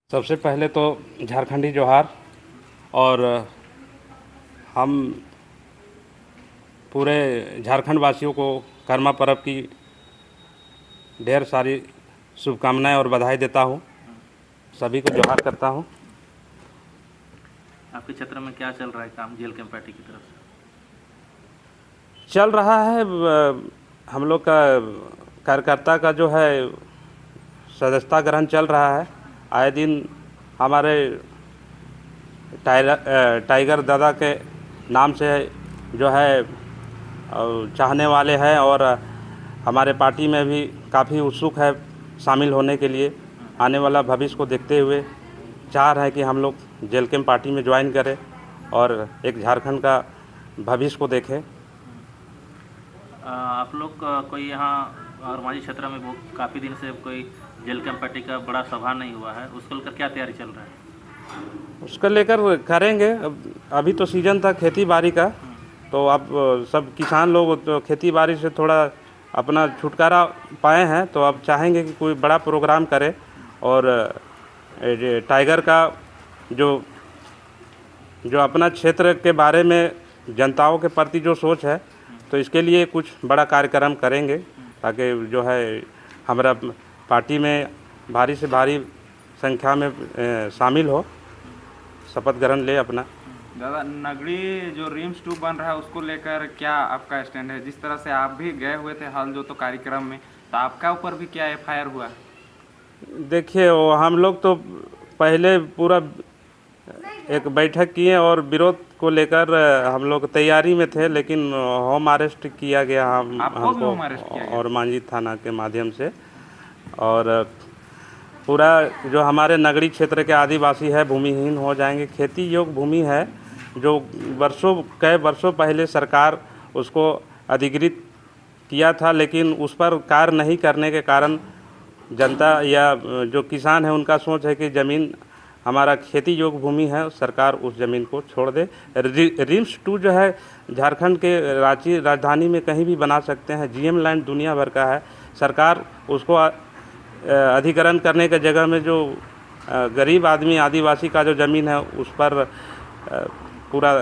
सबसे पहले तो झारखंडी जोहार। और हम पूरे झारखंड वासियों को कर्मा पर्व की ढेर सारी शुभकामनाएं और बधाई देता हूं। सभी को जोहार करता हूं। आपके क्षेत्र में क्या चल रहा है काम जेल कैंप पार्टी की तरफ से? चल रहा है हम लोग का कार्यकर्ता का जो है सदस्यता ग्रहण चल रहा है। आए दिन हमारे टाइगर दादा के नाम से जो है चाहने वाले हैं और हमारे पार्टी में भी काफ़ी उत्सुक है शामिल होने के लिए। आने वाला भविष्य को देखते हुए चाह रहे हैं कि हम लोग जेल कैंप पार्टी में ज्वाइन करें और एक झारखंड का भविष्य को देखें। आप लोग कोई यहाँ और माझी क्षेत्र में काफ़ी दिन से कोई जेल कैंप पार्टी का बड़ा सभा नहीं हुआ है, उसको लेकर क्या तैयारी चल रहा है? उसको लेकर करेंगे। अभी तो सीजन था खेती बाड़ी का, तो अब सब किसान लोग तो खेती बाड़ी से थोड़ा अपना छुटकारा पाए हैं, तो अब चाहेंगे कि कोई बड़ा प्रोग्राम करे और टाइगर का जो अपना क्षेत्र के बारे में जनताओं के प्रति जो सोच है, तो इसके लिए कुछ बड़ा कार्यक्रम करेंगे ताकि जो है हमारा पार्टी में भारी से भारी संख्या में शामिल हो, शपथ ग्रहण ले अपना। दादा, नगड़ी जो रिम्स 2 बन रहा है उसको लेकर क्या आपका स्टैंड है? जिस तरह से आप भी गए हुए थे हाल जो तो कार्यक्रम में, तो आपका ऊपर भी क्या एफआईआर हुआ? देखिए, वो हम लोग तो पहले पूरा एक बैठक किए और विरोध को लेकर हम लोग तैयारी में थे, लेकिन होम अरेस्ट किया गया हमको और मांझी थाना के माध्यम से। और पूरा जो हमारे नगरी क्षेत्र के आदिवासी है भूमिहीन हो जाएंगे। खेती योग्य भूमि है जो कई वर्षों पहले सरकार उसको अधिकृत किया था, लेकिन उस पर कार्य नहीं करने के कारण जनता या जो किसान है उनका सोच है कि ज़मीन हमारा खेती योग्य भूमि है, सरकार उस ज़मीन को छोड़ दे। रिम्स 2 जो है झारखंड के रांची राजधानी में कहीं भी बना सकते हैं। जीएम लैंड दुनिया भर का है। सरकार उसको अधिग्रहण करने के जगह में जो गरीब आदमी आदिवासी का जो ज़मीन है उस पर पूरा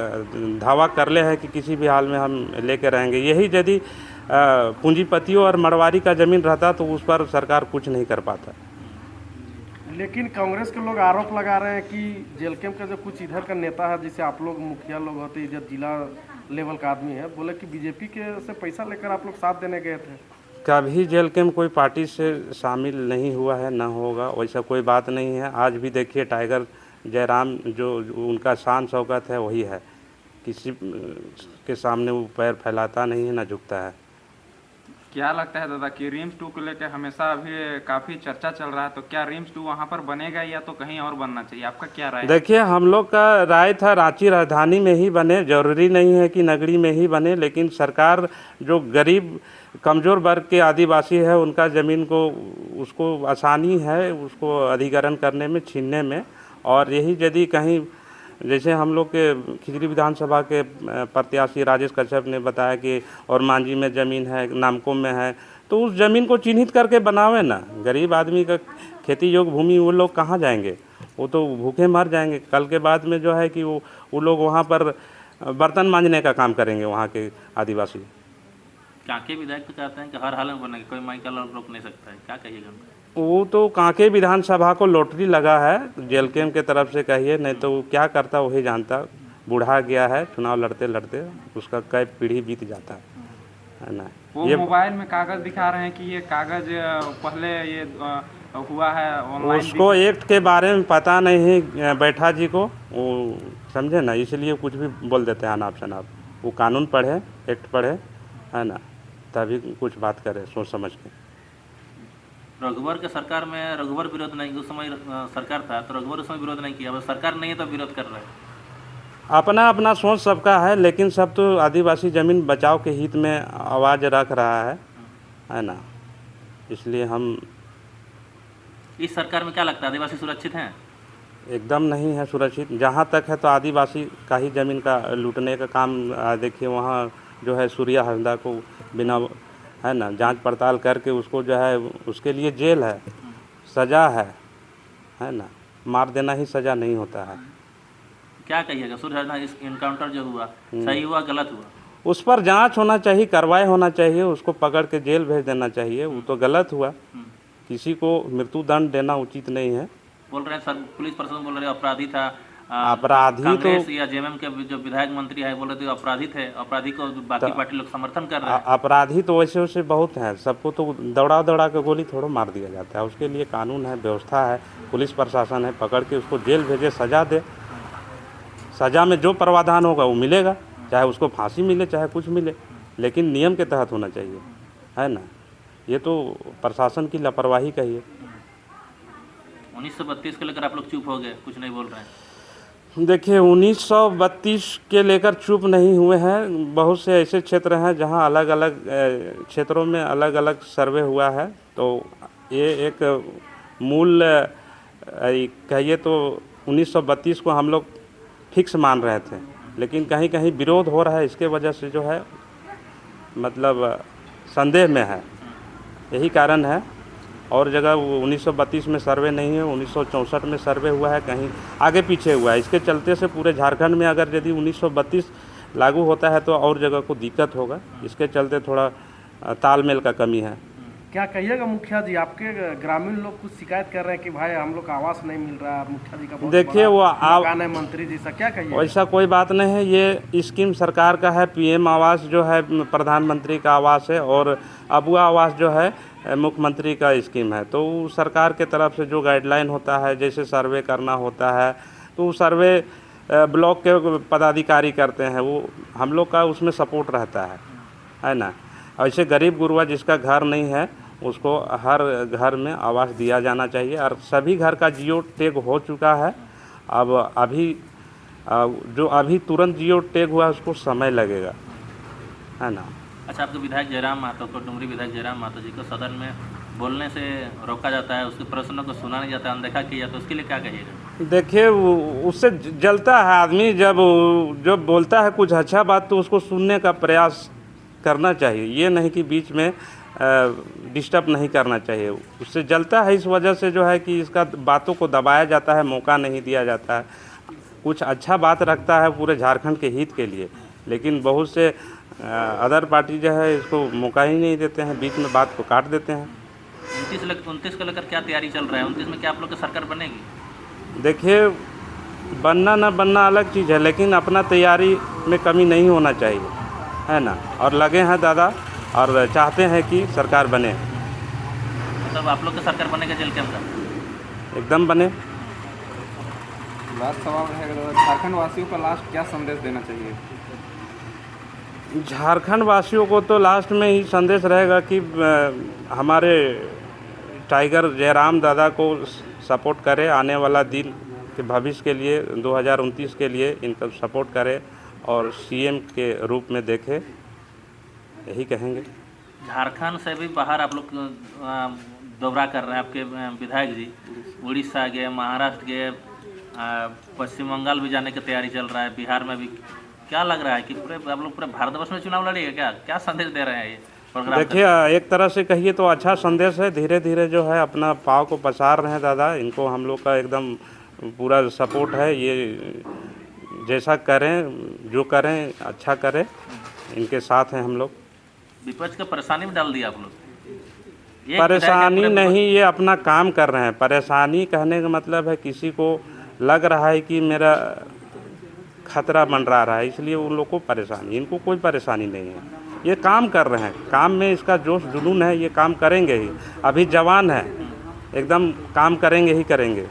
दावा कर ले है कि किसी भी हाल में हम लेके रहेंगे। यही यदि पूंजीपतियों और मरवारी का ज़मीन रहता तो उस पर सरकार कुछ नहीं कर पाता। लेकिन कांग्रेस के लोग आरोप लगा रहे हैं कि जेल कैंप का जो कुछ इधर का नेता है, जैसे आप लोग मुखिया लोग होते, इधर जिला लेवल का आदमी है, बोले कि बीजेपी के से पैसा लेकर आप लोग साथ देने गए थे। कभी जेल कैंप कोई पार्टी से शामिल नहीं हुआ है, ना होगा, वैसा कोई बात नहीं है। आज भी देखिए टाइगर जयराम जो उनका शान शौकत है वही है, किसी के सामने वो पैर फैलाता नहीं है, ना झुकता है। क्या लगता है दादा कि रिम्स 2 को लेकर हमेशा अभी काफ़ी चर्चा चल रहा है, तो क्या रिम्स 2 वहाँ पर बनेगा या तो कहीं और बनना चाहिए? आपका क्या राय है? देखिए, हम लोग का राय था रांची राजधानी में ही बने, ज़रूरी नहीं है कि नगरी में ही बने, लेकिन सरकार जो गरीब कमज़ोर वर्ग के आदिवासी है उनका ज़मीन को उसको आसानी है उसको अधिग्रहण करने में, छीनने में। और यही यदि कहीं जैसे हम लोग के खिजरी विधानसभा के प्रत्याशी राजेश कश्यप ने बताया कि और मांझी में ज़मीन है, नामकुम में है, तो उस ज़मीन को चिन्हित करके बनावे ना। गरीब आदमी का खेती योग्य भूमि वो लोग कहाँ जाएंगे? वो तो भूखे मर जाएंगे। कल के बाद में जो है कि वो लोग वहाँ पर बर्तन मांजने का काम करेंगे वहाँ के आदिवासी। कांके विधायक तो चाहते हैं कि हर हाल में बनेगा, कोई माइक रोक नहीं सकता है, क्या कहिएगा? वो तो कांके विधानसभा को लॉटरी लगा है जेल कैंप के तरफ से, कहिए, नहीं तो वो क्या करता वही जानता। बूढ़ा गया है चुनाव लड़ते लड़ते, उसका कई पीढ़ी बीत जाता है ना। वो ये मोबाइल में कागज़ दिखा रहे हैं कि ये कागज़ पहले ये हुआ है ऑनलाइन। उसको एक्ट के बारे में पता नहीं है बैठा जी को, वो समझे ना, इसलिए कुछ भी बोल देते हैं अनाप शनाप। वो कानून पढ़े, एक्ट पढ़े, है ना, तभी कुछ बात करे सोच समझ के। रघुवर के सरकार में रघुवर विरोध नहीं, उस समय सरकार था तो रघुवर उस समय विरोध नहीं किया, अब सरकार नहीं है तो विरोध कर रहे हैं। अपना अपना सोच सबका है, लेकिन सब तो आदिवासी ज़मीन बचाव के हित में आवाज़ रख रहा है ना। इसलिए हम इस सरकार में क्या लगता है आदिवासी सुरक्षित हैं? एकदम नहीं है सुरक्षित। जहाँ तक है तो आदिवासी का ही ज़मीन का लूटने का काम। देखिए वहाँ जो है सूर्या हंसदा को बिना, है ना, जांच पड़ताल करके उसको जो है उसके लिए जेल है, सज़ा है ना। मार देना ही सज़ा नहीं होता है। क्या कहिएगा सूर्यहरना इस इनकाउंटर जो हुआ सही हुआ गलत हुआ? उस पर जांच होना चाहिए, कार्रवाई होना चाहिए, उसको पकड़ के जेल भेज देना चाहिए। वो तो गलत हुआ, किसी को मृत्यु दंड देना उचित नहीं है। बोल रहे हैं सर, पुलिस प्रशासन बोल रहे हैं अपराधी था। अपराधी कांग्रेस तो या जेएमएम के जो विधायक मंत्री है बोल रहे थे अपराधी थे, अपराधी को बाकी पार्टी लोग समर्थन कर रहे हैं। अपराधी तो वैसे वैसे बहुत हैं, सबको तो दौड़ा दौड़ा के गोली थोड़ा मार दिया जाता है। उसके लिए कानून है, व्यवस्था है, पुलिस प्रशासन है, पकड़ के उसको जेल भेजे, सज़ा दे। सज़ा में जो प्रावधान होगा वो मिलेगा, चाहे उसको फांसी मिले चाहे कुछ मिले, लेकिन नियम के तहत होना चाहिए, है ना। ये तो प्रशासन की लापरवाही कहिए। 1932 को लेकर आप लोग चुप हो गए, कुछ नहीं बोल रहे हैं। देखिए 1932 के लेकर चुप नहीं हुए हैं। बहुत से ऐसे क्षेत्र हैं जहां अलग अलग क्षेत्रों में अलग अलग सर्वे हुआ है। तो ये एक मूल कहिए तो 1932 को हम लोग फिक्स मान रहे थे, लेकिन कहीं कहीं विरोध हो रहा है, इसके वजह से जो है मतलब संदेह में है, यही कारण है। और जगह 1932 में सर्वे नहीं है, 1964 में सर्वे हुआ है, कहीं आगे पीछे हुआ है। इसके चलते से पूरे झारखंड में अगर यदि 1932 लागू होता है तो और जगह को दिक्कत होगा। इसके चलते थोड़ा तालमेल का कमी है। क्या कहिएगा मुखिया जी, आपके ग्रामीण लोग कुछ शिकायत कर रहे हैं कि भाई हम लोग का आवास नहीं मिल रहा है, मुखिया जी का बहुत देखिए वो मकान है मंत्री जी सा, क्या कहिए? वैसा कोई बात नहीं है। ये स्कीम सरकार का है, पीएम आवास जो है प्रधानमंत्री का आवास है, और अबुआ आवास जो है मुख्यमंत्री का स्कीम है। तो सरकार के तरफ से जो गाइडलाइन होता है, जैसे सर्वे करना होता है तो सर्वे ब्लॉक के पदाधिकारी करते हैं, वो हम लोग का उसमें सपोर्ट रहता है ना। ऐसे गरीब गुरबा जिसका घर नहीं है उसको हर घर में आवास दिया जाना चाहिए, और सभी घर का जियो टैग हो चुका है। अब अभी जो अभी तुरंत जियो टैग हुआ उसको समय लगेगा, है ना। अच्छा, आपके विधायक जयराम महतो को, डुमरी विधायक जयराम महतो जी को सदन में बोलने से रोका जाता है, उसके प्रश्नों को सुना नहीं जाता, अनदेखा किया जाता है, उसके लिए क्या कहिएगा? देखिए उससे जलता है आदमी, जब बोलता है कुछ अच्छा बात तो उसको सुनने का प्रयास करना चाहिए। ये नहीं कि बीच में डिस्टर्ब नहीं करना चाहिए। उससे जलता है इस वजह से जो है कि इसका बातों को दबाया जाता है, मौका नहीं दिया जाता है। कुछ अच्छा बात रखता है पूरे झारखंड के हित के लिए, लेकिन बहुत से अदर पार्टी जो है इसको मौका ही नहीं देते हैं, बीच में बात को काट देते हैं। 29 को लेकर क्या तैयारी चल रहा है? 29 में क्या आप लोग की सरकार बनेगी? देखिए बनना ना बनना अलग चीज़ है, लेकिन अपना तैयारी में कमी नहीं होना चाहिए, है ना। और लगे हैं दादा और चाहते हैं कि सरकार बने। मतलब आप लोग का सरकार बनेगा जेल कैंप का? एकदम बने। लास्ट सवाल रहेगा दादा, झारखंड वासियों को लास्ट क्या संदेश देना चाहिए? झारखंड वासियों को तो लास्ट में ही संदेश रहेगा कि हमारे टाइगर जयराम दादा को सपोर्ट करें, आने वाला दिन के भविष्य के लिए 2029 के लिए इनका सपोर्ट करें और सीएम के रूप में देखें, यही कहेंगे। झारखंड से भी बाहर आप लोग दौरा कर रहे हैं, आपके विधायक जी उड़ीसा गए, महाराष्ट्र गए, पश्चिम बंगाल भी जाने की तैयारी चल रहा है, बिहार में भी। क्या लग रहा है कि पूरे आप लोग पूरे भारतवर्ष में चुनाव लड़ेगा? क्या संदेश दे रहे हैं ये प्रोग्राम? देखिए एक तरह से कहिए तो अच्छा संदेश है। धीरे धीरे जो है अपना पाँव को पसार रहे हैं दादा, इनको हम लोग का एकदम पूरा सपोर्ट है। ये जैसा करें, जो करें अच्छा करें, इनके साथ हैं हम लोग। विपक्ष को परेशानी में डाल दिया आप लोग? परेशानी नहीं, ये अपना काम कर रहे हैं। परेशानी कहने का मतलब है किसी को लग रहा है कि मेरा खतरा मंडरा रहा है, इसलिए उन लोग को परेशानी। इनको कोई परेशानी नहीं है, ये काम कर रहे हैं, काम में इसका जोश जुनून है, ये काम करेंगे ही। अभी जवान है, एकदम काम करेंगे ही करेंगे।